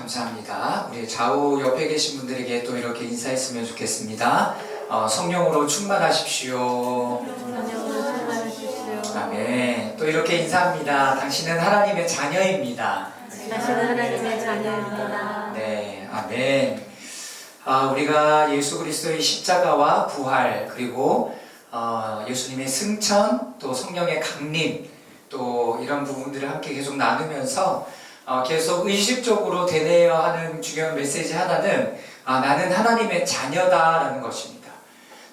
감사합니다. 우리 좌우 옆에 계신 분들에게 또 이렇게 인사했으면 좋겠습니다. 성령으로 충만하십시오. 아멘. 또 이렇게 인사합니다. 당신은 하나님의 자녀입니다. 당신은 하나님의 자녀입니다. 네, 아멘. 우리가 예수 그리스도의 십자가와 부활, 그리고 예수님의 승천, 또 성령의 강림, 또 이런 부분들을 함께 계속 나누면서 계속 의식적으로 되뇌어야 하는 중요한 메시지 하나는 나는 하나님의 자녀다라는 것입니다.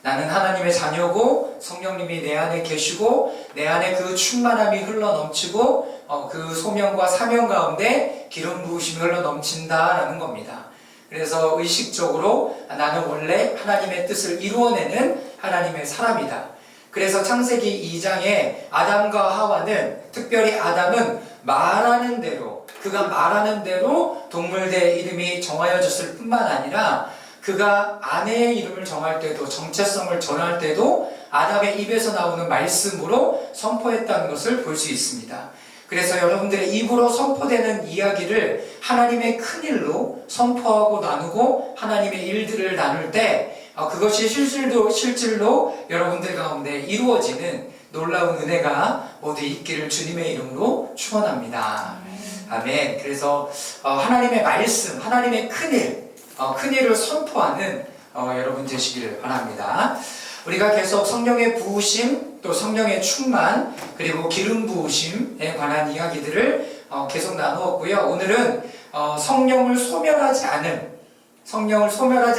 나는 하나님의 자녀고 성령님이 내 안에 계시고 내 안에 그 충만함이 흘러넘치고 그 소명과 사명 가운데 기름 부으심이 흘러넘친다라는 겁니다. 그래서 의식적으로 나는 원래 하나님의 뜻을 이루어내는 하나님의 사람이다. 그래서 창세기 2장에 아담과 하와는, 특별히 아담은 말하는 대로, 그가 말하는 대로 동물의 이름이 정하여졌을 뿐만 아니라 그가 아내의 이름을 정할 때도, 정체성을 전할 때도 아담의 입에서 나오는 말씀으로 선포했다는 것을 볼 수 있습니다. 그래서 여러분들의 입으로 선포되는 이야기를 하나님의 큰일로 선포하고 나누고 하나님의 일들을 나눌 때 그것이 실질로 여러분들 가운데 이루어지는 놀라운 은혜가 모두 있기를 주님의 이름으로 축원합니다. 아멘. 그래서 하나님의 말씀, 하나님의 큰일을 선포하는 여러분 되시기를 바랍니다. 우리가 계속 성령의 부으심, 또 성령의 충만, 그리고 기름 부으심에 관한 이야기들을 계속 나누었고요. 오늘은 성령을 소멸하지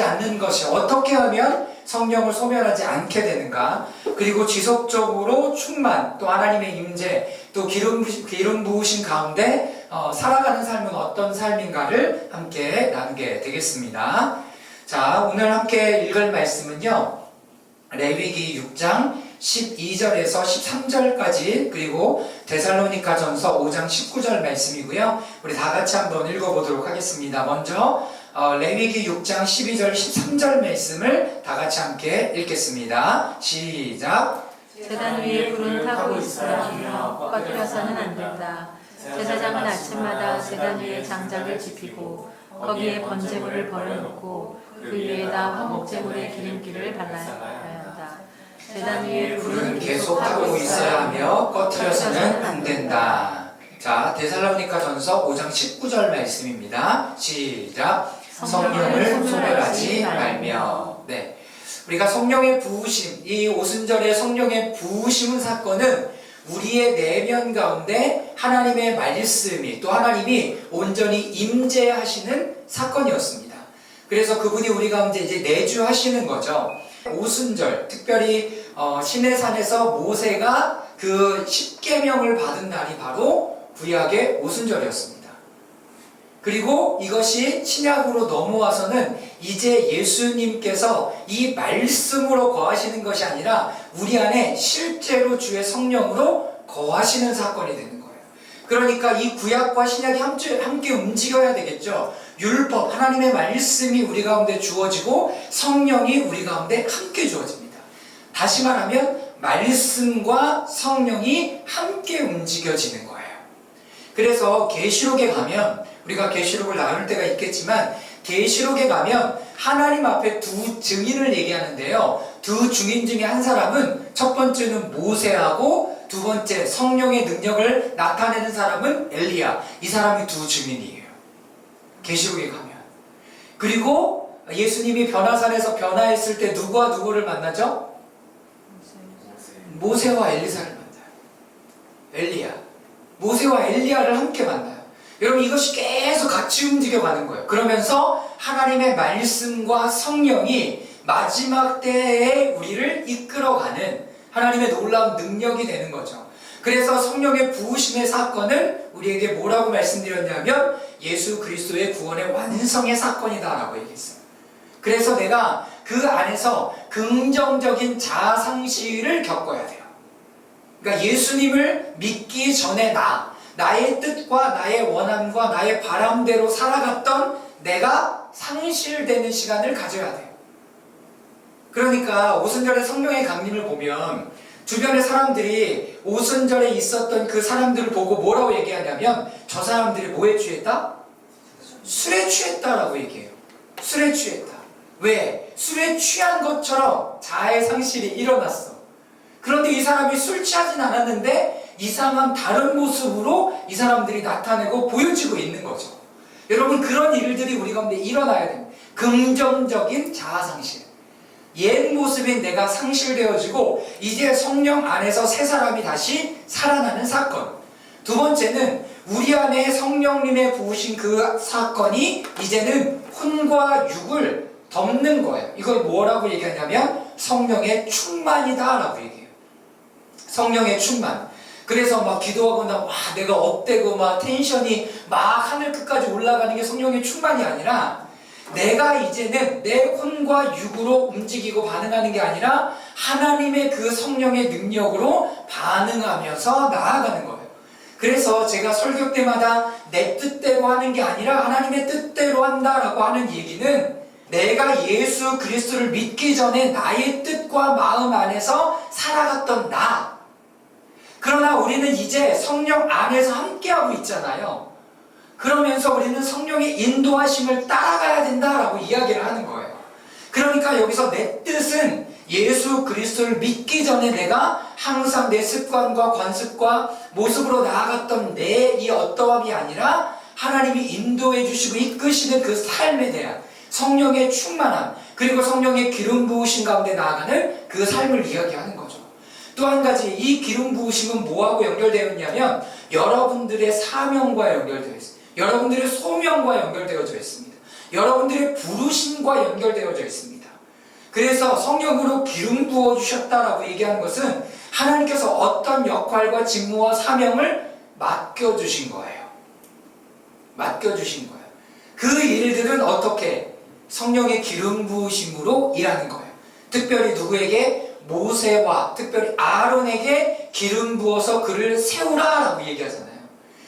않는 것이 어떻게 하면 성령을 소멸하지 않게 되는가, 그리고 지속적으로 충만, 또 하나님의 임재, 또 기름 부으심 가운데 살아가는 삶은 어떤 삶인가를 함께 나누게 되겠습니다. 자, 오늘 함께 읽을 말씀은요, 레위기 6장 12절에서 13절까지, 그리고 데살로니가전서 5장 19절 말씀이고요. 우리 다 같이 한번 읽어보도록 하겠습니다. 먼저 레위기 6장 12절 13절 말씀을 다 같이 함께 읽겠습니다. 시작. 제단 위에 불은 타고 있어야 하며 꺼뜨려서는 안 된다. 제사장은 아침마다 제단 위에 장작을 지피고 거기에 번제물을 버려놓고 그 위에다 화목제물의 기름기를 발라야 한다. 제단 위에 불은 계속 타고 있어야 하며 꺼뜨려서는 안 된다. 자, 데살로니가전서 5장 19절 말씀입니다. 시작. 성령을 소멸하지 말며. 네, 우리가 성령의 부으심, 이 오순절의 성령의 부으심 사건은 우리의 내면 가운데 하나님의 말씀이, 또 하나님이 온전히 임재하시는 사건이었습니다. 그래서 그분이 우리 가운데 이제 내주하시는 거죠. 오순절, 특별히 시내산에서 모세가 그 십계명을 받은 날이 바로 구약의 오순절이었습니다. 그리고 이것이 신약으로 넘어와서는 이제 예수님께서 이 말씀으로 거하시는 것이 아니라 우리 안에 실제로 주의 성령으로 거하시는 사건이 되는 거예요. 그러니까 이 구약과 신약이 함께 움직여야 되겠죠. 율법, 하나님의 말씀이 우리 가운데 주어지고 성령이 우리 가운데 함께 주어집니다. 다시 말하면 말씀과 성령이 함께 움직여지는 거예요. 그래서 계시록에 가면, 우리가 계시록을 나눌 때가 있겠지만 계시록에 가면 하나님 앞에 두 증인을 얘기하는데요. 두 증인 중에 한 사람은, 첫 번째는 모세하고 두 번째 성령의 능력을 나타내는 사람은 엘리야. 이 사람이 두 증인이에요. 계시록에 가면. 그리고 예수님이 변화산에서 변화했을 때 누구와 누구를 만나죠? 모세와 엘리사를 만나요. 엘리야. 모세와 엘리야를 함께 만나요. 여러분, 이것이 계속 같이 움직여가는 거예요. 그러면서 하나님의 말씀과 성령이 마지막 때에 우리를 이끌어가는 하나님의 놀라운 능력이 되는 거죠. 그래서 성령의 부으심의 사건은 우리에게 뭐라고 말씀드렸냐면 예수 그리스도의 구원의 완성의 사건이다라고 얘기했어요. 그래서 내가 그 안에서 긍정적인 자아상실을 겪어야 돼요. 그러니까 예수님을 믿기 전에 나의 뜻과 나의 원함과 나의 바람대로 살아갔던 내가 상실되는 시간을 가져야 돼요. 그러니까 오순절에 성령의 강림을 보면 주변의 사람들이 오순절에 있었던 그 사람들을 보고 뭐라고 얘기하냐면 저 사람들이 뭐에 취했다? 술에 취했다라고 얘기해요. 술에 취했다. 왜? 술에 취한 것처럼 자아의 상실이 일어났어. 그런데 이 사람이 술 취하진 않았는데 이상한 다른 모습으로 이 사람들이 나타내고 보여지고 있는 거죠. 여러분, 그런 일들이 우리 가운데 일어나야 됩니다. 긍정적인 자아 상실. 옛 모습인 내가 상실되어지고 이제 성령 안에서 새 사람이 다시 살아나는 사건. 두 번째는 우리 안에 성령님의 부으신 그 사건이 이제는 혼과 육을 덮는 거예요. 이걸 뭐라고 얘기하냐면 성령의 충만이다 라고 얘기해요. 성령의 충만. 그래서 막 기도하고 나 내가 업되고 막 텐션이 막 하늘 끝까지 올라가는 게 성령의 충만이 아니라 내가 이제는 내 혼과 육으로 움직이고 반응하는 게 아니라 하나님의 그 성령의 능력으로 반응하면서 나아가는 거예요. 그래서 제가 설교 때마다 내 뜻대로 하는 게 아니라 하나님의 뜻대로 한다라고 하는 얘기는 내가 예수 그리스도를 믿기 전에 나의 뜻과 마음 안에서 살아갔던 나. 그러나 우리는 이제 성령 안에서 함께하고 있잖아요. 그러면서 우리는 성령의 인도하심을 따라가야 된다라고 이야기를 하는 거예요. 그러니까 여기서 내 뜻은 예수 그리스도를 믿기 전에 내가 항상 내 습관과 관습과 모습으로 나아갔던 내 이 어떠함이 아니라 하나님이 인도해 주시고 이끄시는 그 삶에 대한 성령의 충만함, 그리고 성령의 기름 부으심 가운데 나아가는 그 삶을 이야기하는 거죠. 또 한 가지, 이 기름 부으심은 뭐하고 연결되어 있냐면 여러분들의 사명과 연결되어 있습니다. 여러분들의 소명과 연결되어져 있습니다. 여러분들의 부르심과 연결되어져 있습니다. 그래서 성령으로 기름 부어주셨다라고 얘기하는 것은 하나님께서 어떤 역할과 직무와 사명을 맡겨주신 거예요. 맡겨주신 거예요. 그 일들은 어떻게? 성령의 기름 부으심으로 일하는 거예요. 특별히 누구에게? 모세와 특별히 아론에게 기름 부어서 그를 세우라라고 얘기하잖아요.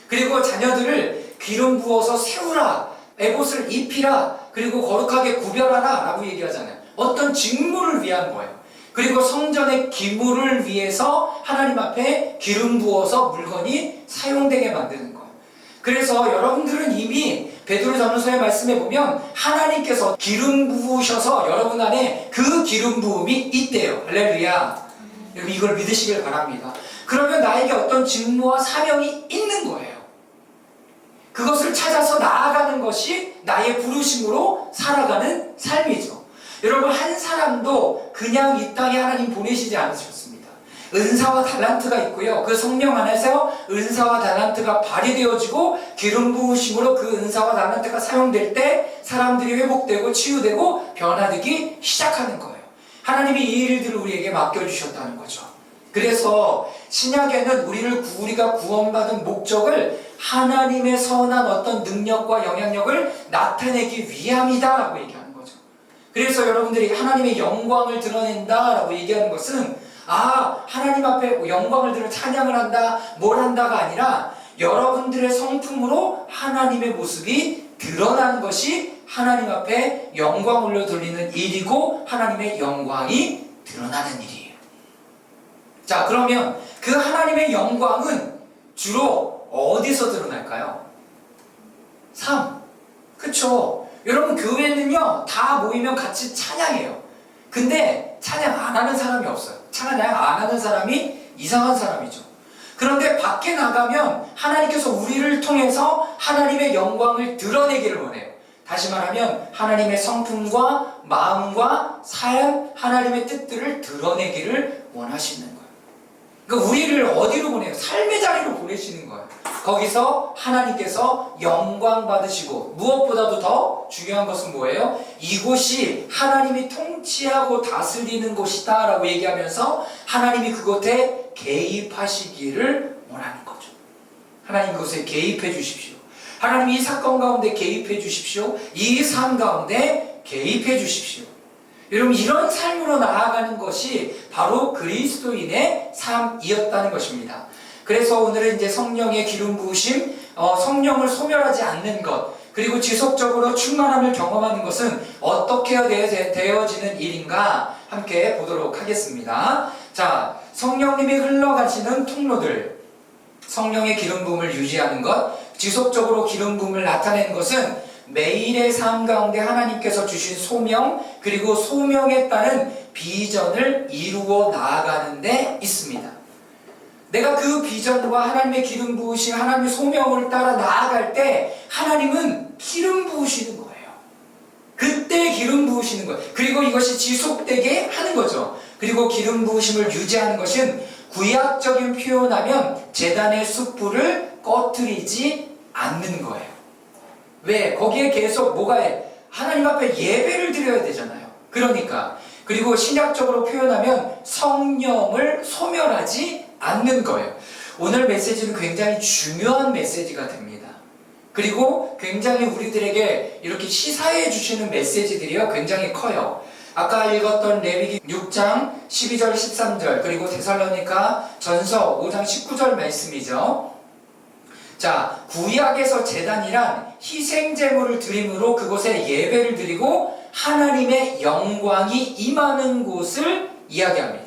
그리고 자녀들을 기름 부어서 세우라, 에봇을 입히라, 그리고 거룩하게 구별하라 라고 얘기하잖아요. 어떤 직무를 위한 거예요. 그리고 성전의 기물을 위해서 하나님 앞에 기름 부어서 물건이 사용되게 만드는 거예요. 그래서 여러분들은 이미 베드로전서의 말씀에 보면 하나님께서 기름 부으셔서 여러분 안에 그 기름 부음이 있대요. 할렐루야. 여러분 이걸 믿으시길 바랍니다. 그러면 나에게 어떤 직무와 사명이 있는 거예요. 그것을 찾아서 나아가는 것이 나의 부르심으로 살아가는 삶이죠. 여러분, 한 사람도 그냥 이 땅에 하나님 보내시지 않으셨습니다. 은사와 달란트가 있고요. 그 성령 안에서 은사와 달란트가 발휘되어지고 기름 부으심으로 그 은사와 달란트가 사용될 때 사람들이 회복되고 치유되고 변화되기 시작하는 거예요. 하나님이 이 일들을 우리에게 맡겨주셨다는 거죠. 그래서 신약에는 우리가 구원받은 목적을 하나님의 선한 어떤 능력과 영향력을 나타내기 위함이다 라고 얘기하는 거죠. 그래서 여러분들이 하나님의 영광을 드러낸다 라고 얘기하는 것은 하나님 앞에 영광을 들어 찬양을 한다, 뭘 한다가 아니라 여러분들의 성품으로 하나님의 모습이 드러나는 것이 하나님 앞에 영광을 돌리는 일이고 하나님의 영광이 드러나는 일이에요. 자, 그러면 그 하나님의 영광은 주로 어디서 드러날까요? 삶. 그쵸? 여러분, 교회는요, 다 모이면 같이 찬양해요. 근데 찬양 안 하는 사람이 없어요. 찬양 안 하는 사람이 이상한 사람이죠. 그런데 밖에 나가면 하나님께서 우리를 통해서 하나님의 영광을 드러내기를 원해요. 다시 말하면 하나님의 성품과 마음과 삶, 하나님의 뜻들을 드러내기를 원하시는 거예요. 그러니까 우리를 어디로 보내요? 삶의 자리로 보내시는 거예요. 거기서 하나님께서 영광 받으시고 무엇보다도 더 중요한 것은 뭐예요? 이곳이 하나님이 통치하고 다스리는 곳이다 라고 얘기하면서 하나님이 그곳에 개입하시기를 원하는 거죠. 하나님 그곳에 개입해 주십시오. 하나님 이 사건 가운데 개입해 주십시오. 이 삶 가운데 개입해 주십시오. 여러분, 이런 삶으로 나아가는 것이 바로 그리스도인의 삶이었다는 것입니다. 그래서 오늘은 이제 성령의 기름 부으심, 성령을 소멸하지 않는 것, 그리고 지속적으로 충만함을 경험하는 것은 어떻게 되어지는 일인가 함께 보도록 하겠습니다. 자, 성령님이 흘러가시는 통로들, 성령의 기름 부음을 유지하는 것, 지속적으로 기름 부음을 나타내는 것은 매일의 삶 가운데 하나님께서 주신 소명, 그리고 소명에 따른 비전을 이루어 나아가는 데 있습니다. 내가 그 비전과 하나님의 기름 부으신 하나님의 소명을 따라 나아갈 때 하나님은 기름 부으시는 거예요. 그때 기름 부으시는 거예요. 그리고 이것이 지속되게 하는 거죠. 그리고 기름 부으심을 유지하는 것은 구약적인 표현하면 제단의 숯불을 꺼뜨리지 않는 거예요. 왜? 거기에 계속 뭐가 해? 하나님 앞에 예배를 드려야 되잖아요. 그러니까. 그리고 신약적으로 표현하면 성령을 소멸하지 않는 거예요. 오늘 메시지는 굉장히 중요한 메시지가 됩니다. 그리고 굉장히 우리들에게 이렇게 시사해 주시는 메시지들이요 굉장히 커요. 아까 읽었던 레위기 6장 12절 13절 그리고 데살로니가 전서 5장 19절 말씀이죠. 자, 구약에서 제단이란 희생제물을 드림으로 그곳에 예배를 드리고 하나님의 영광이 임하는 곳을 이야기합니다.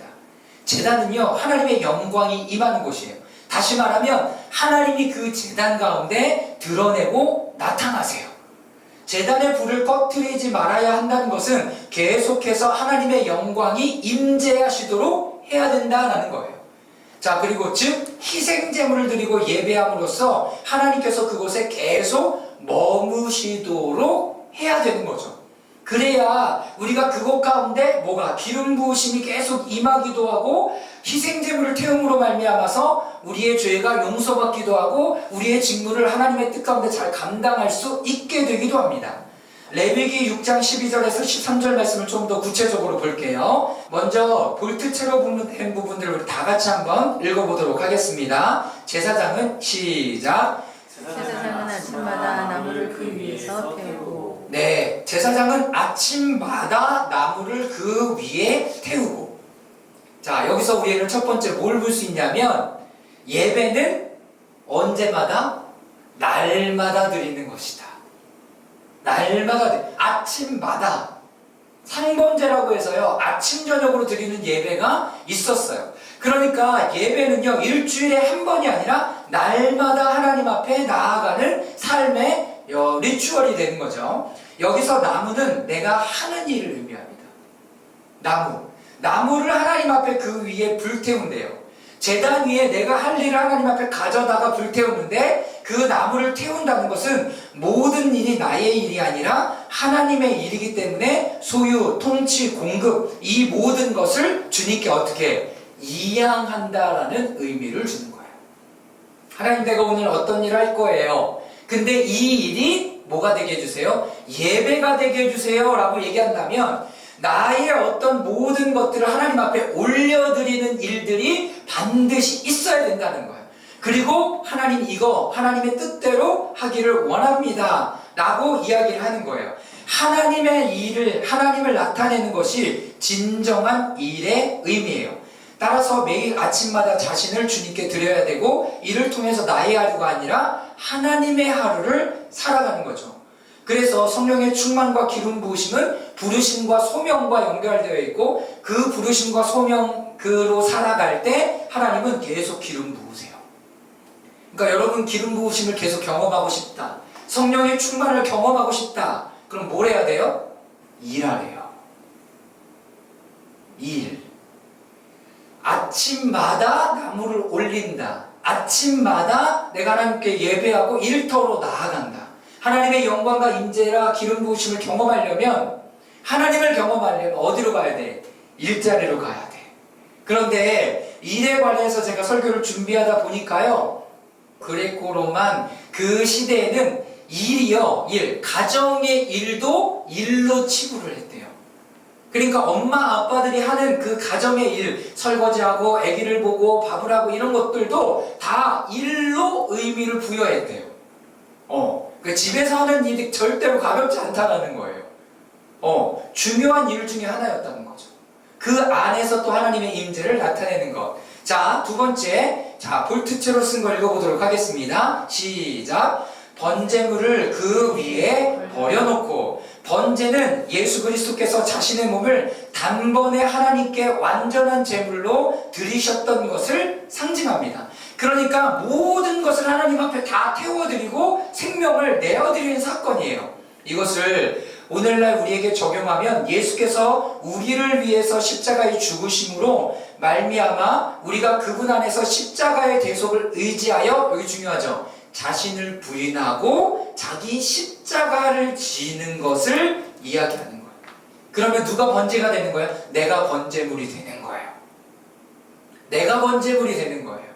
제단은요 하나님의 영광이 임하는 곳이에요. 다시 말하면 하나님이 그 제단 가운데 드러내고 나타나세요. 제단의 불을 꺼뜨리지 말아야 한다는 것은 계속해서 하나님의 영광이 임재하시도록 해야 된다는 거예요. 자, 그리고 즉 희생제물을 드리고 예배함으로써 하나님께서 그곳에 계속 머무시도록 해야 되는 거죠. 그래야 우리가 그곳 가운데 뭐가 기름 부으심이 계속 임하기도 하고 희생제물을 태움으로 말미암아서 우리의 죄가 용서받기도 하고 우리의 직무를 하나님의 뜻 가운데 잘 감당할 수 있게 되기도 합니다. 레위기 6장 12절에서 13절 말씀을 좀 더 구체적으로 볼게요. 먼저 볼트체로 된 부분들을 우리 다 같이 한번 읽어보도록 하겠습니다. 제사장은 시작. 제사장은 아침마다 나무를 그 위에서 태우고. 네, 제사장은 아침마다 나무를 그 위에 태우고. 자, 여기서 우리는 첫 번째 뭘 볼 수 있냐면 예배는 언제마다? 날마다 드리는 것이다. 날마다 아침마다 상번제라고 해서요 아침 저녁으로 드리는 예배가 있었어요. 그러니까 예배는요 일주일에 한 번이 아니라 날마다 하나님 앞에 나아가는 삶의 리추얼이 되는 거죠. 여기서 나무는 내가 하는 일을 의미합니다. 나무를 하나님 앞에 그 위에 불태운대요. 제단 위에 내가 할 일을 하나님 앞에 가져다가 불태우는데 그 나무를 태운다는 것은 모든 일이 나의 일이 아니라 하나님의 일이기 때문에 소유, 통치, 공급 이 모든 것을 주님께 어떻게 이양한다라는 의미를 주는 거예요. 하나님 내가 오늘 어떤 일을 할 거예요. 근데 이 일이 뭐가 되게 해주세요? 예배가 되게 해주세요 라고 얘기한다면 나의 어떤 모든 것들을 하나님 앞에 올려드리는 일들이 반드시 있어야 된다는 거예요. 그리고 하나님 이거 하나님의 뜻대로 하기를 원합니다 라고 이야기를 하는 거예요. 하나님의 일을 하나님을 나타내는 것이 진정한 일의 의미예요. 따라서 매일 아침마다 자신을 주님께 드려야 되고 이를 통해서 나의 하루가 아니라 하나님의 하루를 살아가는 거죠. 그래서 성령의 충만과 기름 부으심은 부르심과 소명과 연결되어 있고 그 부르심과 소명으로 살아갈 때 하나님은 계속 기름 부으세요. 그러니까 여러분 기름 부으심을 계속 경험하고 싶다. 성령의 충만을 경험하고 싶다. 그럼 뭘 해야 돼요? 일하래요. 일. 아침마다 나무를 올린다. 아침마다 내가 하나님께 예배하고 일터로 나아간다. 하나님의 영광과 임재라 기름 부으심을 경험하려면 하나님을 경험하려면 어디로 가야 돼? 일자리로 가야 돼. 그런데 일에 관해서 제가 설교를 준비하다 보니까요 그레코로만 그 시대에는 일이요 가정의 일도 일로 치부를 했대요. 그러니까 엄마 아빠들이 하는 그 가정의 일 설거지하고 아기를 보고 밥을 하고 이런 것들도 다 일로 의미를 부여했대요. 그 집에서 하는 일이 절대로 가볍지 않다는 거예요. 중요한 일 중에 하나였다는 거죠. 그 안에서 또 하나님의 임재를 나타내는 것. 자, 두 번째. 자, 볼트체로 쓴 걸 읽어보도록 하겠습니다. 시작. 번제물을 그 위에 버려놓고. 번제는 예수 그리스도께서 자신의 몸을 단번에 하나님께 완전한 제물로 드리셨던 것을 상징합니다. 그러니까 모든 것을 하나님 앞에 다 태워드리고 생명을 내어드리는 사건이에요. 이것을 오늘날 우리에게 적용하면 예수께서 우리를 위해서 십자가에 죽으심으로 말미암아 우리가 그분 안에서 십자가의 대속을 의지하여, 여기 중요하죠, 자신을 부인하고 자기 십자가를 지는 것을 이야기하는 거예요. 그러면 누가 번제가 되는 거예요? 내가 번제물이 되는 거예요. 내가 번제물이 되는 거예요.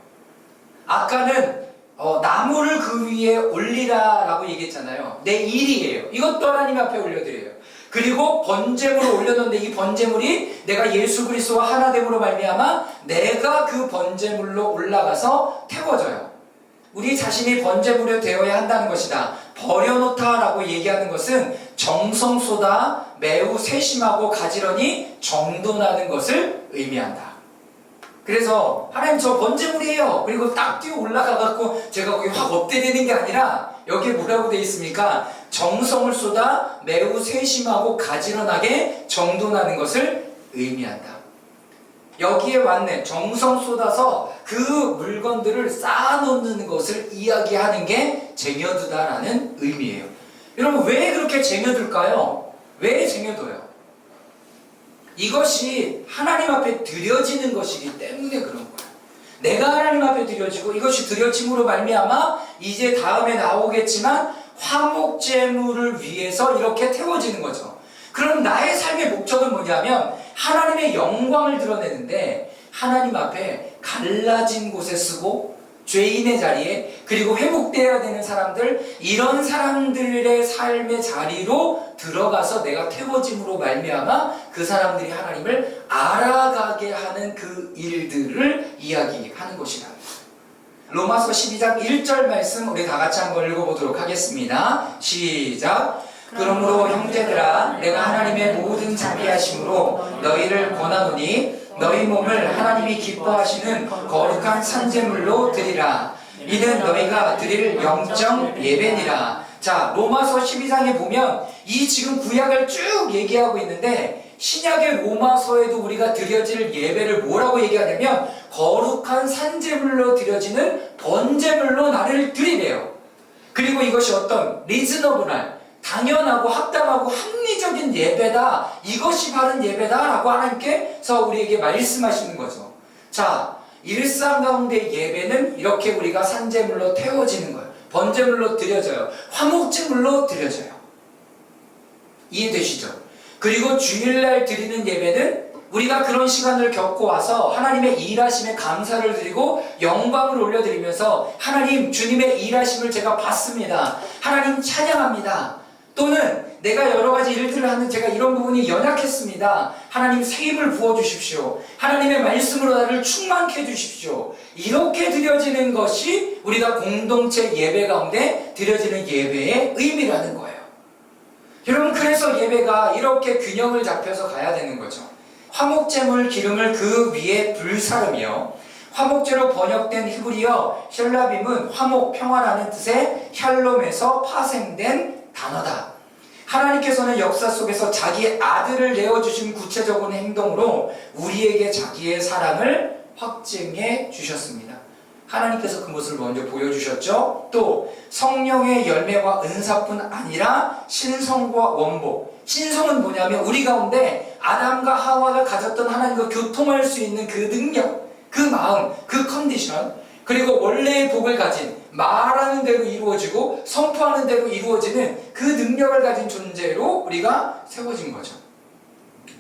아까는 나무를 그 위에 올리라 라고 얘기했잖아요. 내 일이에요. 이것도 하나님 앞에 올려드려요. 그리고 번제물을 올려놓는데 이 번제물이 내가 예수 그리스도와 하나됨으로 말미암아 내가 그 번제물로 올라가서 태워져요. 우리 자신이 번제물이 되어야 한다는 것이다. 버려놓다 라고 얘기하는 것은 정성 쏟아 매우 세심하고 가지런히 정돈하는 것을 의미한다. 그래서 하나님 저 번제물이에요. 그리고 딱 뛰어 올라가갖고 제가 거기 확 업되는 게 아니라 여기에 뭐라고 되어 있습니까? 정성을 쏟아 매우 세심하고 가지런하게 정돈하는 것을 의미한다. 여기에 왔네. 정성 쏟아서 그 물건들을 쌓아놓는 것을 이야기하는 게 쟁여두다라는 의미예요. 여러분 왜 그렇게 쟁여둘까요? 왜 쟁여둬요? 이것이 하나님 앞에 드려지는 것이기 때문에 그런 거예요. 내가 하나님 앞에 드려지고 이것이 드려짐으로 말미암아 이제 다음에 나오겠지만 화목제물을 위해서 이렇게 태워지는 거죠. 그럼 나의 삶의 목적은 뭐냐면 하나님의 영광을 드러내는데 하나님 앞에 갈라진 곳에 쓰고 죄인의 자리에, 그리고 회복되어야 되는 사람들, 이런 사람들의 삶의 자리로 들어가서 내가 태워짐으로 말미암아 그 사람들이 하나님을 알아가게 하는 그 일들을 이야기하는 것이다. 로마서 12장 1절 말씀 우리 다 같이 한번 읽어보도록 하겠습니다. 시작. 그러므로 형제들아 내가 하나님의 모든 자비하심으로 너희를 권하노니 너희 몸을 하나님이 기뻐하시는 거룩한 산제물로 드리라. 이는 너희가 드릴 영적 예배니라. 자, 로마서 12장에 보면 이 지금 구약을 쭉 얘기하고 있는데 신약의 로마서에도 우리가 드려질 예배를 뭐라고 얘기하냐면 거룩한 산제물로 드려지는 번제물로 나를 드리래요. 그리고 이것이 어떤 리즈너블한 당연하고 합당하고 합리적인 예배다. 이것이 바른 예배다 라고 하나님께서 우리에게 말씀하시는 거죠. 자, 일상 가운데 예배는 이렇게 우리가 산제물로 태워지는 거예요. 번제물로 드려져요. 화목제물로 드려져요. 이해되시죠? 그리고 주일날 드리는 예배는 우리가 그런 시간을 겪고 와서 하나님의 일하심에 감사를 드리고 영광을 올려드리면서 하나님 주님의 일하심을 제가 봤습니다. 하나님 찬양합니다. 또는 내가 여러 가지 일들을 하는 제가 이런 부분이 연약했습니다. 하나님 새 힘을 부어주십시오. 하나님의 말씀으로 나를 충만케 해주십시오. 이렇게 드려지는 것이 우리가 공동체 예배 가운데 드려지는 예배의 의미라는 거예요. 여러분 그래서 예배가 이렇게 균형을 잡혀서 가야 되는 거죠. 화목제물 기름을 그 위에 불사르며, 화목제로 번역된 히브리어 샬라빔은 화목, 평화라는 뜻의 샬롬에서 파생된 단어다. 하나님께서는 역사 속에서 자기의 아들을 내어주신 구체적인 행동으로 우리에게 자기의 사랑을 확증해 주셨습니다. 하나님께서 그 모습을 먼저 보여주셨죠. 또 성령의 열매와 은사뿐 아니라 신성과 원복. 신성은 뭐냐면 우리 가운데 아담과 하와가 가졌던 하나님과 교통할 수 있는 그 능력, 그 마음, 그 컨디션, 그리고 원래의 복을 가진, 말하는 대로 이루어지고 선포하는 대로 이루어지는 그 능력을 가진 존재로 우리가 세워진 거죠.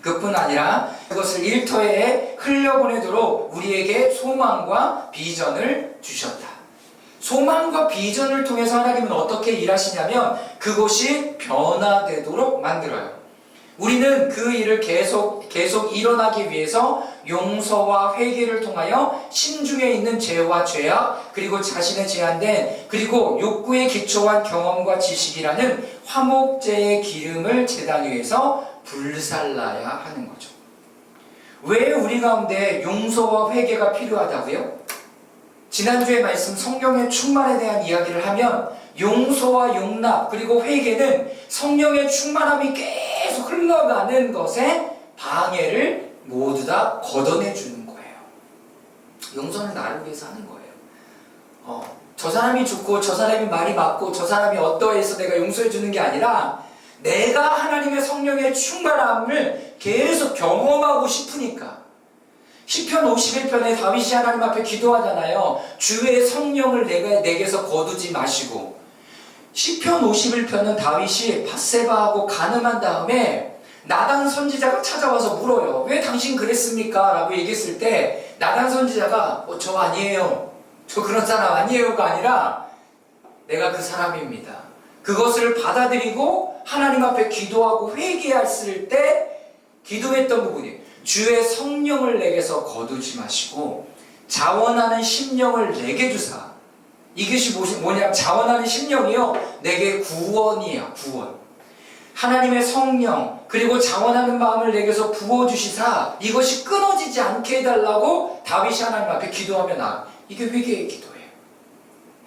그뿐 아니라 그것을 일터에 흘려보내도록 우리에게 소망과 비전을 주셨다. 소망과 비전을 통해서 하나님은 어떻게 일하시냐면 그것이 변화되도록 만들어요. 우리는 그 일을 계속 일어나기 위해서 용서와 회개를 통하여 심중에 있는 죄와 죄악, 그리고 자신의 제한된, 그리고 욕구에 기초한 경험과 지식이라는 화목제의 기름을 제단 위에서 불살라야 하는 거죠. 왜 우리 가운데 용서와 회개가 필요하다고요? 지난주의 말씀 성령의 충만에 대한 이야기를 하면 용서와 용납 그리고 회개는 성령의 충만함이 계속 흘러가는 것에 방해를 모두 다 걷어내 주는 거예요. 용서는 나를 위해서 하는 거예요. 저 사람이 좋고 저 사람이 말이 맞고 저 사람이 어떠해서 내가 용서해 주는 게 아니라 내가 하나님의 성령의 충만함을 계속 경험하고 싶으니까. 시편 51편에 다윗이 하나님 앞에 기도하잖아요. 주의 성령을 내게서 거두지 마시고. 시편 51편은 다윗이 밧세바하고 간음한 다음에 나단 선지자가 찾아와서 물어요. 왜 당신 그랬습니까? 라고 얘기했을 때 나단 선지자가 저 아니에요. 저 그런 사람 아니에요가 아니라 내가 그 사람입니다. 그것을 받아들이고 하나님 앞에 기도하고 회개했을 때 기도했던 부분이 주의 성령을 내게서 거두지 마시고 자원하는 심령을 내게 주사. 이것이 뭐냐? 자원하는 심령이요 내게 구원이야. 구원. 하나님의 성령 그리고 자원하는 마음을 내게서 부어주시사 이것이 끊어지지 않게 해달라고 다윗이 하나님 앞에 기도하면 이게 회개의 기도예요.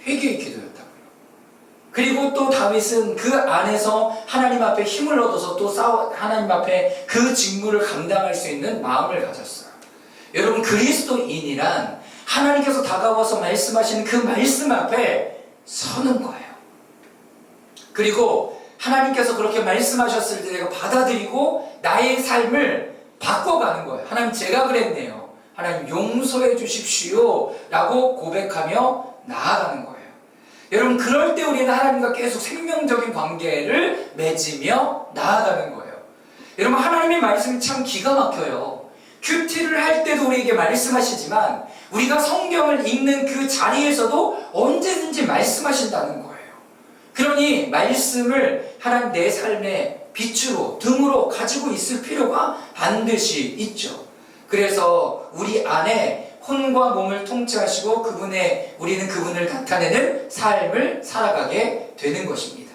회개의 기도였다고요. 그리고 또 다윗은 그 안에서 하나님 앞에 힘을 얻어서 또 하나님 앞에 그 직무를 감당할 수 있는 마음을 가졌어요. 여러분, 그리스도인이란 하나님께서 다가와서 말씀하시는 그 말씀 앞에 서는 거예요. 그리고 하나님께서 그렇게 말씀하셨을 때 내가 받아들이고 나의 삶을 바꿔가는 거예요. 하나님, 제가 그랬네요. 하나님, 용서해 주십시오 라고 고백하며 나아가는 거예요. 여러분, 그럴 때 우리는 하나님과 계속 생명적인 관계를 맺으며 나아가는 거예요. 여러분, 하나님의 말씀이 참 기가 막혀요. 큐티를 할 때도 우리에게 말씀하시지만 우리가 성경을 읽는 그 자리에서도 언제든지 말씀하신다는 거예요. 그러니 말씀을 하나님 내 삶의 빛으로 등으로 가지고 있을 필요가 반드시 있죠. 그래서 우리 안에 혼과 몸을 통치하시고 우리는 그분을 나타내는 삶을 살아가게 되는 것입니다.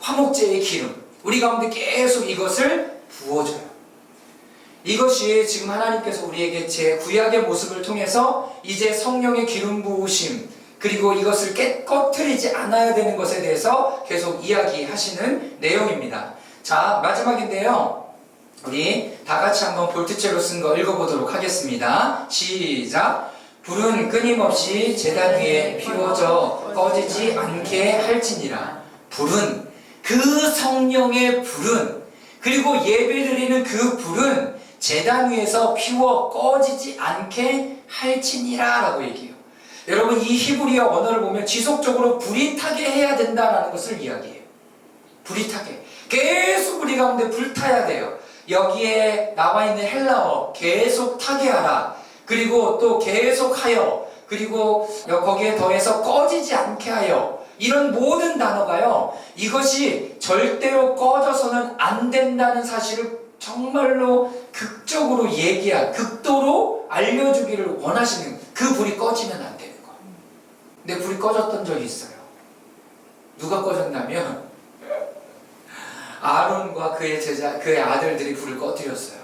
화목제의 기름, 우리 가운데 계속 이것을 부어줘요. 이것이 지금 하나님께서 우리에게 제 구약의 모습을 통해서 이제 성령의 기름 부으심 그리고 이것을 깨끗해지지 않아야 되는 것에 대해서 계속 이야기하시는 내용입니다. 자, 마지막인데요. 우리 다 같이 한번 볼트체로 쓴 거 읽어보도록 하겠습니다. 시작! 불은 끊임없이 제단 위에 피워져 꺼지지 않게 할지니라. 불은, 그 성령의 불은, 그리고 예배드리는 그 불은 제단 위에서 피워 꺼지지 않게 할지니라 라고 얘기해요. 여러분, 이 히브리어 언어를 보면 지속적으로 불이 타게 해야 된다는 것을 이야기해요. 불이 타게. 계속 우리 가운데 불타야 돼요. 여기에 나와 있는 헬라어 계속 타게 하라. 그리고 또 계속하여. 그리고 거기에 더해서 꺼지지 않게 하여. 이런 모든 단어가요. 이것이 절대로 꺼져서는 안 된다는 사실을 정말로 극적으로 극도로 알려주기를 원하시는 그 불이 꺼지면 안 되는 거예요. 근데 불이 꺼졌던 적이 있어요. 누가 꺼졌냐면 아론과 그의 아들들이 불을 꺼뜨렸어요.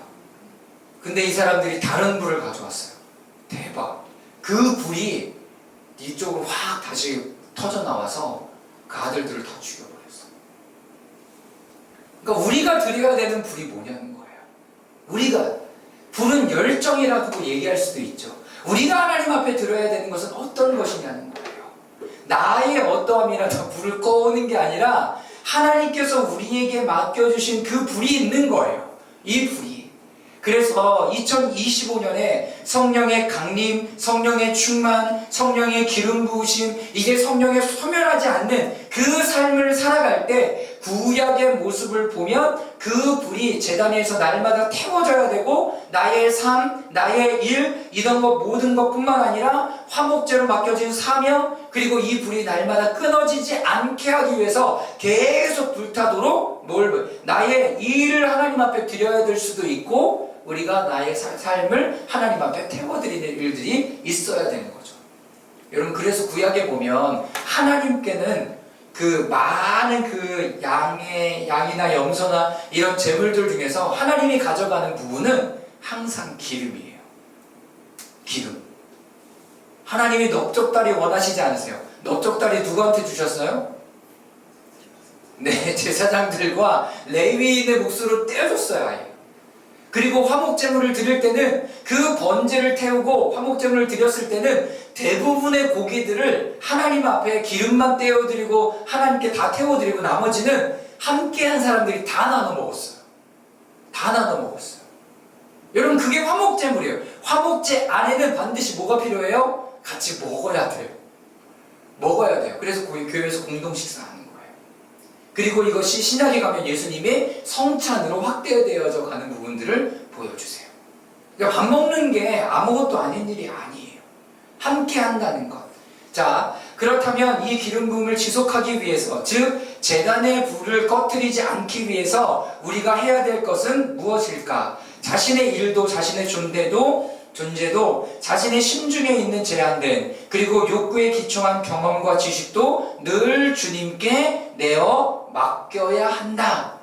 근데 이 사람들이 다른 불을 가져왔어요. 대박. 그 불이 이쪽으로 확 다시 터져 나와서 그 아들들을 다 죽여버렸어. 그러니까 우리가 드려야 되는 불이 뭐냐는 거예요. 불은 열정이라고 얘기할 수도 있죠. 우리가 하나님 앞에 들어야 되는 것은 어떤 것이냐는 거예요. 나의 어떠함이라도 불을 꺼오는 게 아니라 하나님께서 우리에게 맡겨주신 그 불이 있는 거예요. 이 불이. 그래서 2025년에 성령의 강림, 성령의 충만, 성령의 기름 부으심, 이제 성령에 소멸하지 않는 그 삶을 살아갈 때 구약의 모습을 보면 그 불이 제단에서 날마다 태워져야 되고 나의 삶, 나의 일, 이런 것 모든 것뿐만 아니라 화목제로 맡겨진 사명, 그리고 이 불이 날마다 끊어지지 않게 하기 위해서 계속 불타도록 나의 일을 하나님 앞에 드려야 될 수도 있고 우리가 나의 삶을 하나님 앞에 태워드리는 일들이 있어야 되는 거죠. 여러분, 그래서 구약에 보면 하나님께는 그 많은 그 양이나 염소나 이런 제물들 중에서 하나님이 가져가는 부분은 항상 기름이에요. 기름. 하나님이 넓적다리 원하시지 않으세요? 넓적다리 누구한테 주셨어요? 네, 제사장들과 레위인의 몫으로 떼어줬어요, 아예. 그리고 화목제물을 드릴 때는 그 번제를 태우고 화목제물을 드렸을 때는 대부분의 고기들을 하나님 앞에 기름만 떼어드리고 하나님께 다 태워드리고 나머지는 함께한 사람들이 다 나눠 먹었어요. 다 나눠 먹었어요. 여러분, 그게 화목제물이에요. 화목제 안에는 반드시 뭐가 필요해요? 같이 먹어야 돼요. 먹어야 돼요. 그래서 교회에서 공동 식사하는 거예요. 그리고 이것이 신약에 가면 예수님의 성찬으로 확대되어져 가는 부분들을 보여주세요. 그러니까 밥 먹는 게 아무것도 아닌 일이 아니에요. 함께 한다는 것. 자, 그렇다면 이 기름 부음을 지속하기 위해서, 즉 제단의 불을 꺼뜨리지 않기 위해서 우리가 해야 될 것은 무엇일까? 자신의 일도 자신의 존재도 자신의 심중에 있는 제한된, 그리고 욕구에 기초한 경험과 지식도 늘 주님께 내어 맡겨야 한다.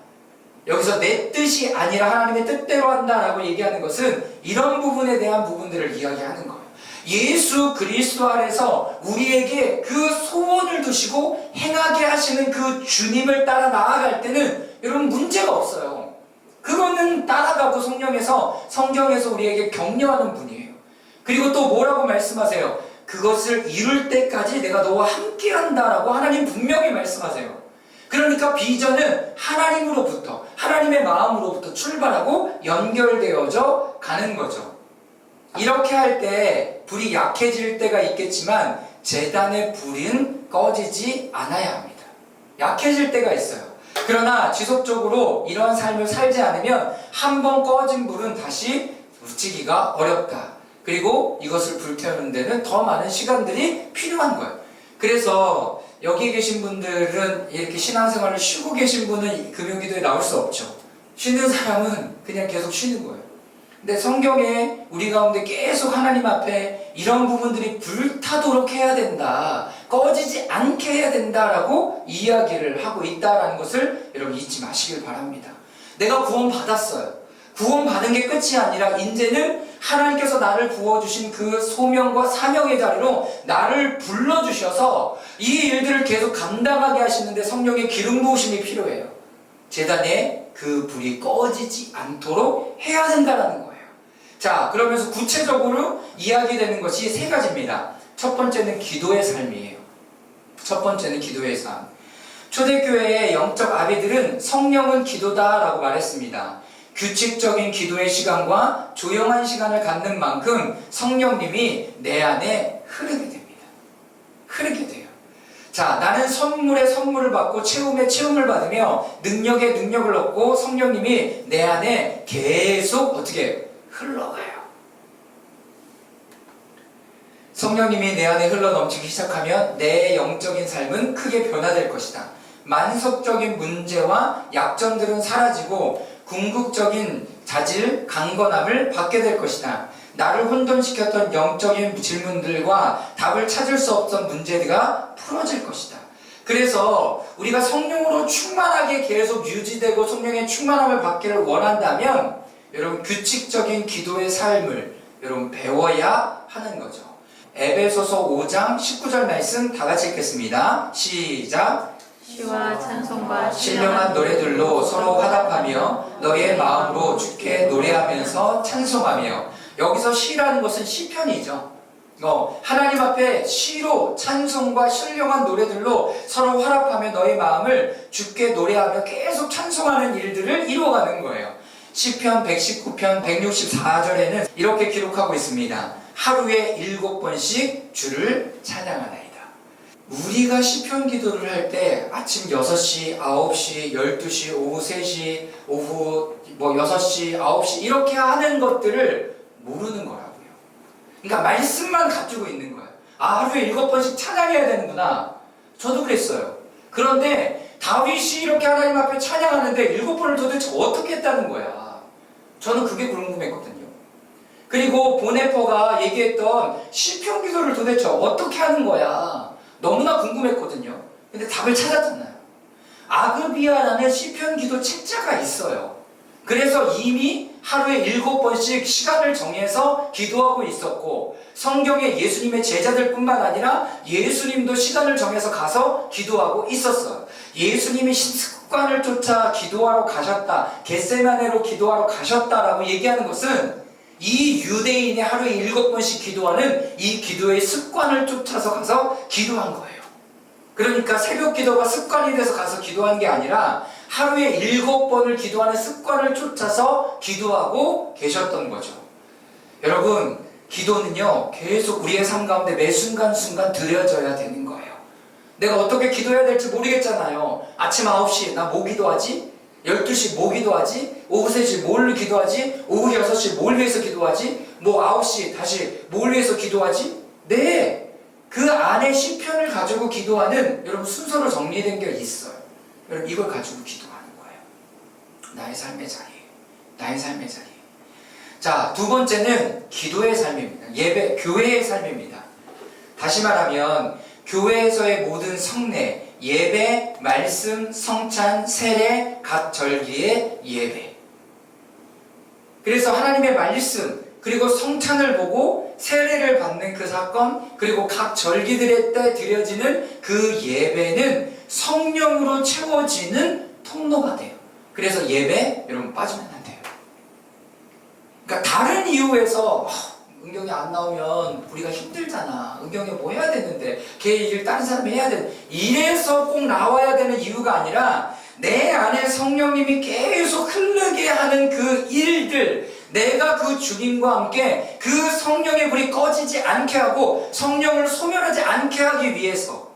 여기서 내 뜻이 아니라 하나님의 뜻대로 한다라고 얘기하는 것은 이런 부분에 대한 부분들을 이야기하는 거예요. 예수 그리스도 안에서 우리에게 그 소원을 두시고 행하게 하시는 그 주님을 따라 나아갈 때는 여러분 문제가 없어요. 그거는 따라가고 성경에서 우리에게 격려하는 분이에요. 그리고 또 뭐라고 말씀하세요? 그것을 이룰 때까지 내가 너와 함께 한다라고 하나님 분명히 말씀하세요. 그러니까 비전은 하나님으로부터, 하나님의 마음으로부터 출발하고 연결되어져 가는 거죠. 이렇게 할 때 불이 약해질 때가 있겠지만 제단의 불은 꺼지지 않아야 합니다. 약해질 때가 있어요. 그러나 지속적으로 이러한 삶을 살지 않으면 한 번 꺼진 불은 다시 붙이기가 어렵다. 그리고 이것을 불태우는 데는 더 많은 시간들이 필요한 거예요. 그래서 여기 계신 분들은 이렇게 신앙생활을 쉬고 계신 분은 금요기도에 나올 수 없죠. 쉬는 사람은 그냥 계속 쉬는 거예요. 근데 성경에 우리 가운데 계속 하나님 앞에 이런 부분들이 불타도록 해야 된다, 꺼지지 않게 해야 된다라고 이야기를 하고 있다라는 것을 여러분 잊지 마시길 바랍니다. 내가 구원받았어요. 구원받은 게 끝이 아니라 이제는 하나님께서 나를 부어주신 그 소명과 사명의 자리로 나를 불러주셔서 이 일들을 계속 감당하게 하시는데 성령의 기름 부으심이 필요해요. 제단에 그 불이 꺼지지 않도록 해야 된다는 거예요. 자, 그러면서 구체적으로 이야기되는 것이 세 가지입니다. 첫 번째는 기도의 삶이에요. 첫 번째는 기도의 삶. 초대교회의 영적 아비들은 성령은 기도다라고 말했습니다. 규칙적인 기도의 시간과 조용한 시간을 갖는 만큼 성령님이 내 안에 흐르게 됩니다. 흐르게 돼요. 자, 나는 선물에 선물을 받고 채움에 채움을 받으며 능력에 능력을 얻고 성령님이 내 안에 계속 어떻게 흘러가요. 성령님이 내 안에 흘러넘치기 시작하면 내 영적인 삶은 크게 변화될 것이다. 만속적인 문제와 약점들은 사라지고 궁극적인 자질, 강건함을 받게 될 것이다. 나를 혼돈시켰던 영적인 질문들과 답을 찾을 수 없던 문제가 풀어질 것이다. 그래서 우리가 성령으로 충만하게 계속 유지되고 성령의 충만함을 받기를 원한다면 여러분 규칙적인 기도의 삶을 여러분 배워야 하는 거죠. 에베소서 5장 19절 말씀 다 같이 읽겠습니다. 시작. 시와 찬송과 신령한 노래들로 서로 화답하며 너의 마음으로 주께 노래하면서 찬송하며. 여기서 시라는 것은 시편이죠. 하나님 앞에 시로 찬송과 신령한 노래들로 서로 화답하며 너의 마음을 주께 노래하며 계속 찬송하는 일들을 이루어가는 거예요. 시편 119편 164절에는 이렇게 기록하고 있습니다. 하루에 7번씩 주를 찬양하나이다. 우리가 시편 기도를 할 때 아침 6시, 9시, 12시, 오후 3시, 오후 6시, 9시 이렇게 하는 것들을 모르는 거라고요. 그러니까 말씀만 가지고 있는 거예요. 아, 하루에 7번씩 찬양해야 되는구나. 저도 그랬어요. 그런데 다윗이 이렇게 하나님 앞에 찬양하는데 7번을 도대체 어떻게 했다는 거야. 저는 그게 궁금했거든요. 그리고 보네퍼가 얘기했던 시편 기도를 도대체 어떻게 하는 거야. 너무나 궁금했거든요. 근데 답을 찾았잖아요. 아그비아라는 시편 기도 책자가 있어요. 그래서 이미 하루에 7번씩 시간을 정해서 기도하고 있었고 성경에 예수님의 제자들 뿐만 아니라 예수님도 시간을 정해서 가서 기도하고 있었어요. 예수님이 습관을 쫓아 기도하러 가셨다, 겟세마네로 기도하러 가셨다라고 얘기하는 것은 이 유대인이 하루에 7번씩 기도하는 이 기도의 습관을 쫓아서 가서 기도한 거예요. 그러니까 새벽 기도가 습관이 돼서 가서 기도한 게 아니라 하루에 7번을 기도하는 습관을 쫓아서 기도하고 계셨던 거죠. 여러분, 기도는요, 계속 우리의 삶 가운데 매 순간순간 드려져야 되는 거예요. 내가 어떻게 기도해야 될지 모르겠잖아요. 아침 9시 나 뭐 기도하지? 12시 뭐 기도하지? 오후 3시 뭘 기도하지? 오후 6시 뭘 위해서 기도하지? 뭐 9시 다시 뭘 위해서 기도하지? 네, 그 안에 시편을 가지고 기도하는 여러분 순서로 정리된 게 있어요. 여러분 이걸 가지고 기도하는 거예요. 나의 삶의 자리에, 나의 삶의 자리에. 자, 두 번째는 기도의 삶입니다. 예배, 교회의 삶입니다. 다시 말하면 교회에서의 모든 성례, 예배, 말씀, 성찬, 세례, 각 절기의 예배. 그래서 하나님의 말씀, 그리고 성찬을 보고 세례를 받는 그 사건, 그리고 각 절기들의 때 드려지는 그 예배는 성령으로 채워지는 통로가 돼요. 그래서 예배, 여러분 빠지면 안 돼요. 그러니까 다른 이유에서 은경이 안 나오면 우리가 힘들잖아. 은경이 뭐 해야 되는데 걔 일 다른 사람이 해야 돼. 이래서 꼭 나와야 되는 이유가 아니라 내 안에 성령님이 계속 흐르게 하는 그 일들, 내가 그 주님과 함께 그 성령의 불이 꺼지지 않게 하고 성령을 소멸하지 않게 하기 위해서.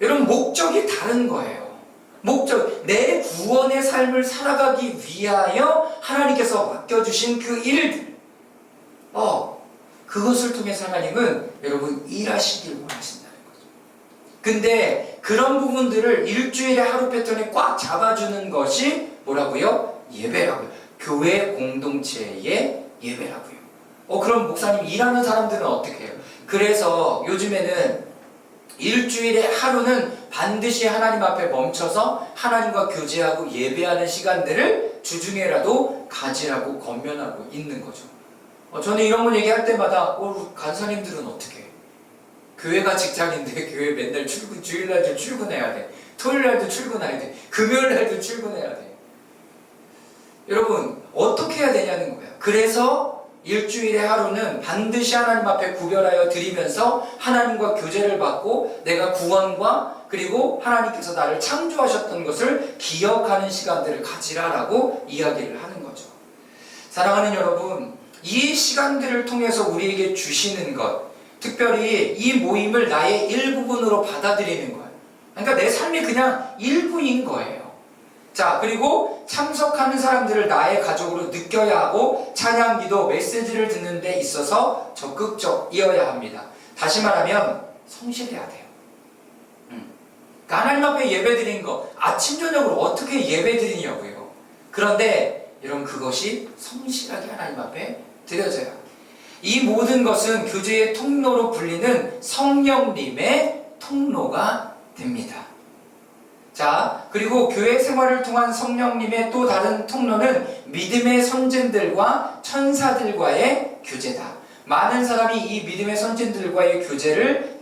여러분, 목적이 다른 거예요. 목적, 내 구원의 삶을 살아가기 위하여 하나님께서 맡겨주신 그 일들, 그것을 통해서 하나님은 여러분 일하시길 원하신다는 거죠. 근데 그런 부분들을 일주일의 하루 패턴에 꽉 잡아주는 것이 뭐라고요? 예배라고요. 교회 공동체의 예배라고요. 그럼 목사님, 일하는 사람들은 어떻게 해요? 그래서 요즘에는 일주일의 하루는 반드시 하나님 앞에 멈춰서 하나님과 교제하고 예배하는 시간들을 주중에라도 가지라고 권면하고 있는 거죠. 저는 이런 거 얘기할 때마다 간사님들은 어떻게 해? 교회가 직장인데 교회 맨날 주일날도 출근해야 돼. 토요일날도 출근해야 돼. 금요일날도 출근해야 돼. 여러분, 어떻게 해야 되냐는 거예요. 그래서 일주일의 하루는 반드시 하나님 앞에 구별하여 드리면서 하나님과 교제를 받고 내가 구원과 그리고 하나님께서 나를 창조하셨던 것을 기억하는 시간들을 가지라라고 이야기를 하는 거죠. 사랑하는 여러분, 이 시간들을 통해서 우리에게 주시는 것, 특별히 이 모임을 나의 일부분으로 받아들이는 거예요. 그러니까 내 삶이 그냥 일부인 거예요. 자, 그리고 참석하는 사람들을 나의 가족으로 느껴야 하고 찬양, 기도, 메시지를 듣는 데 있어서 적극적이어야 합니다. 다시 말하면 성실해야 돼요. 그러니까 하나님 앞에 예배드린 거, 아침 저녁으로 어떻게 예배드리냐고요. 그런데 여러분, 그것이 성실하게 하나님 앞에 드려져요. 이 모든 것은 교제의 통로로 불리는 성령님의 통로가 됩니다. 자, 그리고 교회 생활을 통한 성령님의 또 다른 통로는 믿음의 선진들과 천사들과의 교제다. 많은 사람이 이 믿음의 선진들과의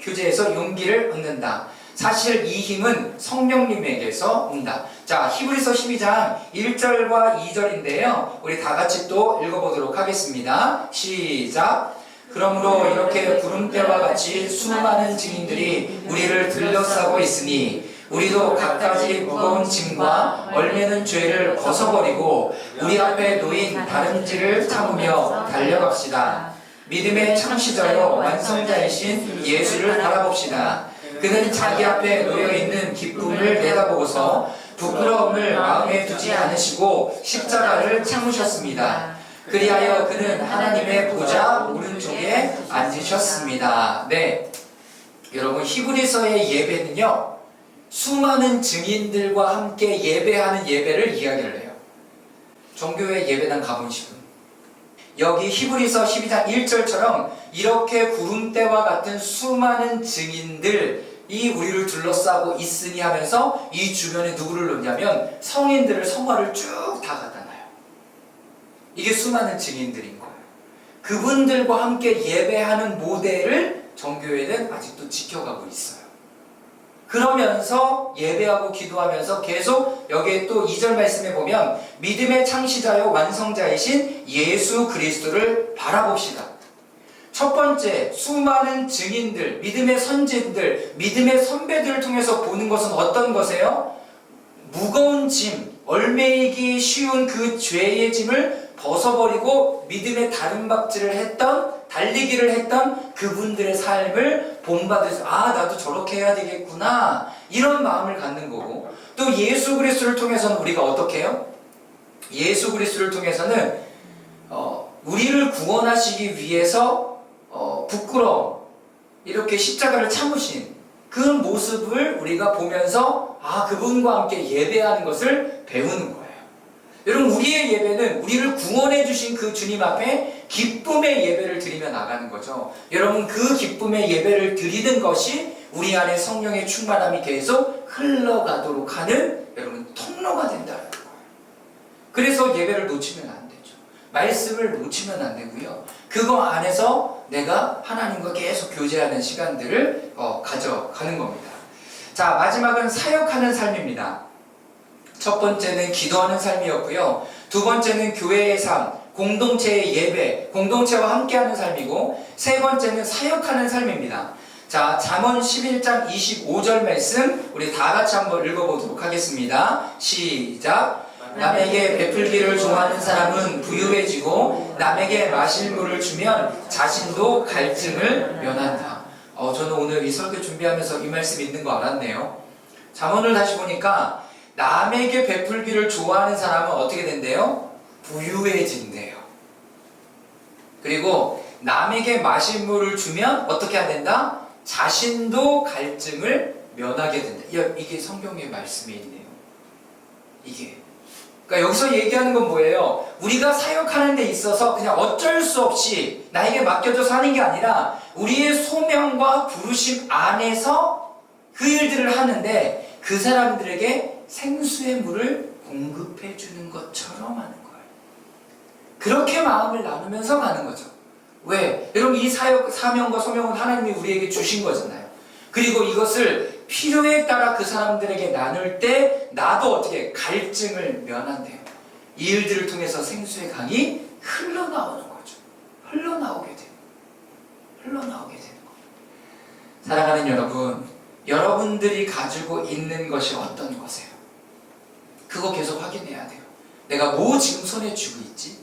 교제에서 용기를 얻는다. 사실 이 힘은 성령님에게서 온다. 자, 히브리서 12장 1절과 2절인데요. 우리 다 같이 또 읽어보도록 하겠습니다. 시작. 그러므로 이렇게 구름대와 같이 수많은 증인들이 우리를 둘러싸고 있으니 우리도 갖가지 무거운 짐과 얼매는 죄를 벗어버리고 우리 앞에 놓인 다름질을 참으며 달려갑시다. 믿음의 창시자요 완성자이신 예수를 바라봅시다. 그는 자기 앞에 놓여있는 기쁨을 내다보고서 부끄러움을 마음에 두지 않으시고 십자가를 참으셨습니다. 그리하여 그는 하나님의 보좌 오른쪽에 앉으셨습니다. 네, 여러분, 히브리서의 예배는요, 수많은 증인들과 함께 예배하는 예배를 이야기를 해요. 종교회 예배당 가보신 분, 여기 히브리서 12장 1절처럼 이렇게 구름대와 같은 수많은 증인들이 우리를 둘러싸고 있으니 하면서 이 주변에 누구를 놓냐면 성인들을, 성화를 쭉 다 갖다 놔요. 이게 수많은 증인들인 거예요. 그분들과 함께 예배하는 모델을 정교회는 아직도 지켜가고 있어요. 그러면서 예배하고 기도하면서 계속 여기에 또 2절 말씀에 보면 믿음의 창시자요 완성자이신 예수 그리스도를 바라봅시다. 첫 번째, 수많은 증인들, 믿음의 선진들, 믿음의 선배들을 통해서 보는 것은 어떤 것이에요? 무거운 짐, 얼매이기 쉬운 그 죄의 짐을 벗어버리고 믿음의 다름박질을 했던, 달리기를 했던 그분들의 삶을 본받아서 나도 저렇게 해야 되겠구나 이런 마음을 갖는 거고, 또 예수 그리스도를 통해서는 우리가 어떻게 해요? 예수 그리스도를 통해서는 우리를 구원하시기 위해서 부끄러움, 이렇게 십자가를 참으신 그 모습을 우리가 보면서 그분과 함께 예배하는 것을 배우는 거예요. 여러분, 우리의 예배는 우리를 구원해 주신 그 주님 앞에 기쁨의 예배를 드리며 나가는 거죠. 여러분, 그 기쁨의 예배를 드리는 것이 우리 안에 성령의 충만함이 계속 흘러가도록 하는 여러분 통로가 된다는 거예요. 그래서 예배를 놓치면 안 되죠. 말씀을 놓치면 안 되고요. 그거 안에서 내가 하나님과 계속 교제하는 시간들을 가져가는 겁니다. 자, 마지막은 사역하는 삶입니다. 첫 번째는 기도하는 삶이었고요. 두 번째는 교회의 삶, 공동체의 예배, 공동체와 함께하는 삶이고, 세 번째는 사역하는 삶입니다. 자, 잠언 11장 25절 말씀 우리 다 같이 한번 읽어보도록 하겠습니다. 시작. 남에게 베풀기를 좋아하는 사람은 부유해지고 남에게 마실 물을 주면 자신도 갈증을 면한다. 저는 오늘 이 설교 준비하면서 이 말씀 있는 거 알았네요. 잠언을 다시 보니까 남에게 베풀기를 좋아하는 사람은 어떻게 된대요? 부유해진대요. 그리고 남에게 마실 물을 주면 어떻게 해야 된다? 자신도 갈증을 면하게 된다. 이게 성경의 말씀에 있네요. 이게. 그러니까 여기서 얘기하는 건 뭐예요? 우리가 사역하는 데 있어서 그냥 어쩔 수 없이 나에게 맡겨져서 하는 게 아니라 우리의 소명과 부르심 안에서 그 일들을 하는데 그 사람들에게 생수의 물을 공급해 주는 것처럼 하는 거예요. 그렇게 마음을 나누면서 가는 거죠. 왜? 여러분, 이 사명과 소명은 하나님이 우리에게 주신 거잖아요. 그리고 이것을 필요에 따라 그 사람들에게 나눌 때 나도 어떻게 갈증을 면한대요. 이 일들을 통해서 생수의 강이 흘러나오는 거죠. 흘러나오게 되는 거예요. 사랑하는 여러분, 여러분들이 가지고 있는 것이 어떤 것이에요? 그거 계속 확인해야 돼요. 내가 뭐 지금 손에 쥐고 있지?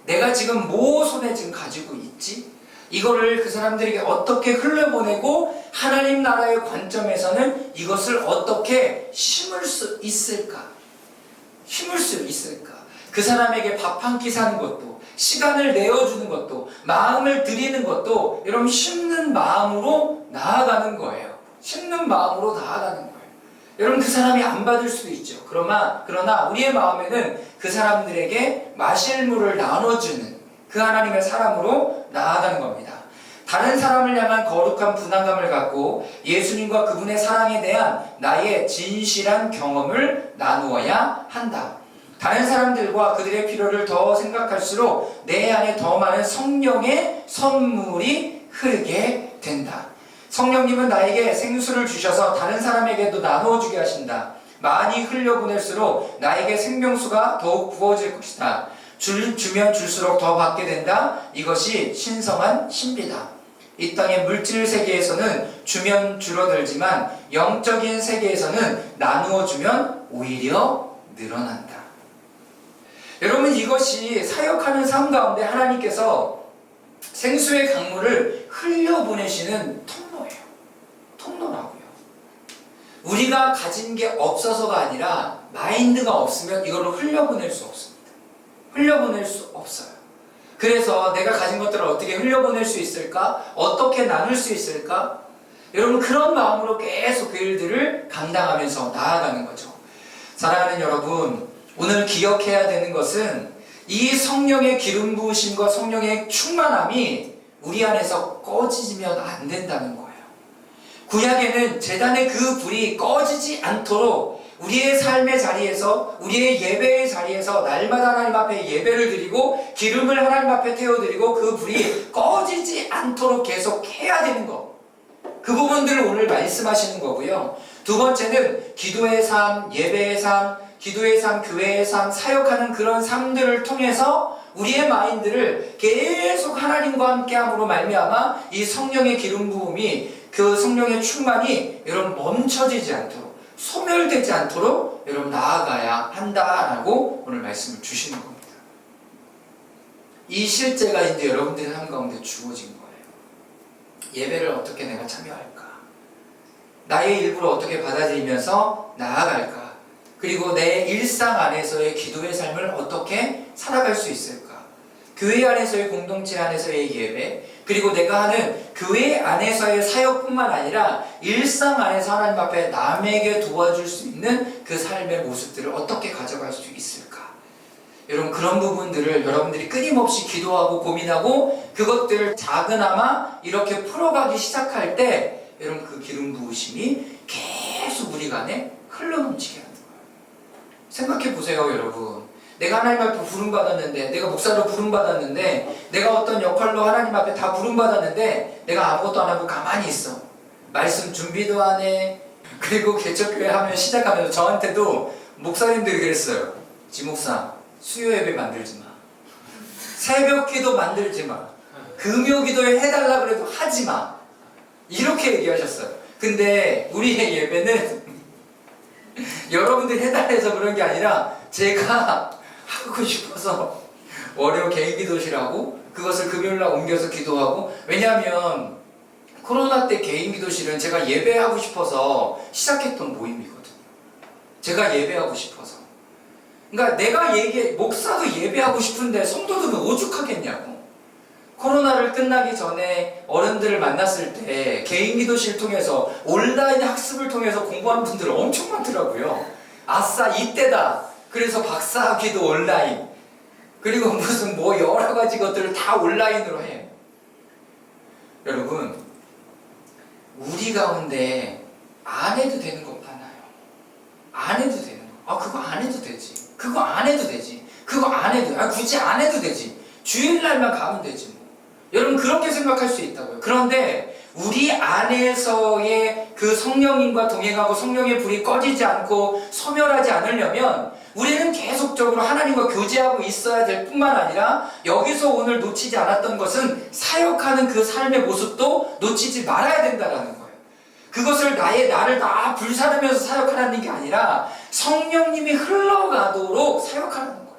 내가 지금 뭐 손에 지금 가지고 있지? 이거를 그 사람들에게 어떻게 흘려보내고 하나님 나라의 관점에서는 이것을 어떻게 심을 수 있을까? 그 사람에게 밥 한 끼 사는 것도, 시간을 내어주는 것도, 마음을 드리는 것도 여러분 심는 마음으로 나아가는 거예요. 여러분, 그 사람이 안 받을 수도 있죠. 그러나 우리의 마음에는 그 사람들에게 마실 물을 나눠주는 그 하나님의 사람으로 나아가는 겁니다. 다른 사람을 향한 거룩한 분함감을 갖고 예수님과 그분의 사랑에 대한 나의 진실한 경험을 나누어야 한다. 다른 사람들과 그들의 필요를 더 생각할수록 내 안에 더 많은 성령의 선물이 흐르게 된다. 성령님은 나에게 생수를 주셔서 다른 사람에게도 나누어 주게 하신다. 많이 흘려보낼수록 나에게 생명수가 더욱 부어질 것이다. 주면 줄수록 더 받게 된다. 이것이 신성한 신비다. 이 땅의 물질 세계에서는 주면 줄어들지만 영적인 세계에서는 나누어 주면 오히려 늘어난다. 여러분, 이것이 사역하는 삶 가운데 하나님께서 생수의 강물을 흘려보내시는 통로라고요. 우리가 가진 게 없어서가 아니라 마인드가 없으면 이걸로 흘려보낼 수 없어요. 그래서 내가 가진 것들을 어떻게 흘려보낼 수 있을까? 어떻게 나눌 수 있을까? 여러분, 그런 마음으로 계속 그 일들을 감당하면서 나아가는 거죠. 사랑하는 여러분, 오늘 기억해야 되는 것은 이 성령의 기름 부으심과 성령의 충만함이 우리 안에서 꺼지면 안 된다는 거예요. 구약에는 제단의 그 불이 꺼지지 않도록 우리의 삶의 자리에서, 우리의 예배의 자리에서 날마다 하나님 앞에 예배를 드리고 기름을 하나님 앞에 태워드리고 그 불이 꺼지지 않도록 계속 해야 되는 것, 그 부분들을 오늘 말씀하시는 거고요. 두 번째는 기도의 삶, 예배의 삶, 기도의 삶, 교회의 삶, 사역하는 그런 삶들을 통해서 우리의 마인드를 계속 하나님과 함께함으로 말미암아 이 성령의 기름 부음이, 그 성령의 충만이 여러분 멈춰지지 않도록, 소멸되지 않도록 여러분 나아가야 한다라고 오늘 말씀을 주시는 겁니다. 이 실제가 이제 여러분들의 삶 가운데 주어진 거예요. 예배를 어떻게 내가 참여할까? 나의 일부를 어떻게 받아들이면서 나아갈까? 그리고 내 일상 안에서의 기도의 삶을 어떻게 살아갈 수 있을까? 교회 안에서의 공동체 안에서의 예배, 그리고 내가 하는 교회 안에서의 사역뿐만 아니라 일상 안에서 하나님 앞에 남에게 도와줄 수 있는 그 삶의 모습들을 어떻게 가져갈 수 있을까? 여러분, 그런 부분들을 여러분들이 끊임없이 기도하고 고민하고 그것들을 작은아마 이렇게 풀어가기 시작할 때 여러분 그 기름 부으심이 계속 우리 안에 흘러넘치게 하는 거예요. 생각해 보세요, 여러분. 내가 하나님 앞에 부름받았는데, 내가 목사로 부름받았는데, 내가 어떤 역할로 하나님 앞에 다 부름받았는데 내가 아무것도 안 하고 가만히 있어. 말씀 준비도 안 해. 그리고 개척교회 하면 시작하면서 저한테도 목사님들이 그랬어요. 지목사, 수요 예배 만들지 마. 새벽 기도 만들지 마. 금요 기도 해달라 그래도 하지 마. 이렇게 얘기하셨어요. 근데 우리의 예배는 여러분들이 해달라해서 그런 게 아니라 제가 하고 싶어서 월요 개인 기도실하고 그것을 금요일날 옮겨서 기도하고, 왜냐하면 코로나 때 개인 기도실은 제가 예배하고 싶어서 시작했던 모임이거든요. 제가 예배하고 싶어서. 그러니까 내가 목사도 예배하고 싶은데 성도들은 오죽하겠냐고. 코로나를 끝나기 전에 어른들을 만났을 때 개인 기도실 통해서 온라인 학습을 통해서 공부하는 분들 엄청 많더라고요. 아싸 이때다. 그래서 박사학위도 온라인, 그리고 무슨 뭐 여러 가지 것들을 다 온라인으로 해. 여러분, 우리 가운데 안 해도 되는 것 많아요. 안 해도 되는 거. 아, 그거 안 해도 되지. 그거 안 해도 되지. 그거 안 해도, 굳이 안 해도 되지. 주일날만 가면 되지 뭐. 여러분, 그렇게 생각할 수 있다고요. 그런데 우리 안에서의 그 성령님과 동행하고 성령의 불이 꺼지지 않고 소멸하지 않으려면 우리는 계속적으로 하나님과 교제하고 있어야 될 뿐만 아니라 여기서 오늘 놓치지 않았던 것은 사역하는 그 삶의 모습도 놓치지 말아야 된다는 거예요. 그것을 나를 다 불사르면서 사역하라는 게 아니라 성령님이 흘러가도록 사역하라는 거예요.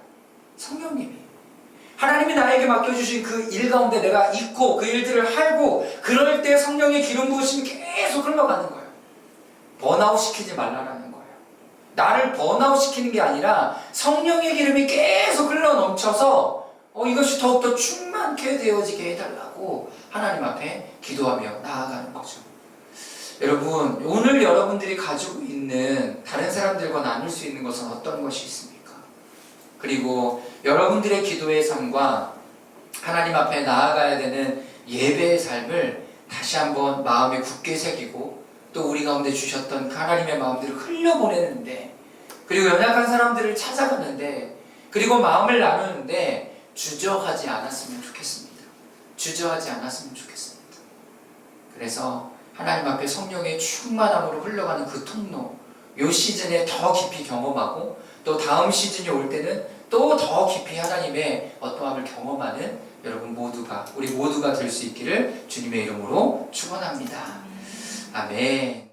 성령님이. 하나님이 나에게 맡겨주신 그 일 가운데 내가 있고 그 일들을 하고 그럴 때 성령의 기름 부으심이 계속 흘러가는 거예요. 번아웃 시키지 말라는 거예요. 나를 번아웃 시키는 게 아니라 성령의 기름이 계속 흘러 넘쳐서 이것이 더욱더 충만케 되어지게 해달라고 하나님 앞에 기도하며 나아가는 거죠. 여러분, 오늘 여러분들이 가지고 있는 다른 사람들과 나눌 수 있는 것은 어떤 것이 있습니까? 그리고 여러분들의 기도의 삶과 하나님 앞에 나아가야 되는 예배의 삶을 다시 한번 마음에 굳게 새기고 또 우리 가운데 주셨던 하나님의 마음들을 흘려보내는데, 그리고 연약한 사람들을 찾아가는데, 그리고 마음을 나누는데 주저하지 않았으면 좋겠습니다. 주저하지 않았으면 좋겠습니다. 그래서 하나님 앞에 성령의 충만함으로 흘러가는 그 통로, 이 시즌에 더 깊이 경험하고 또 다음 시즌이 올 때는 또 더 깊이 하나님의 어떠함을 경험하는 여러분 모두가, 우리 모두가 될 수 있기를 주님의 이름으로 축원합니다. 아멘.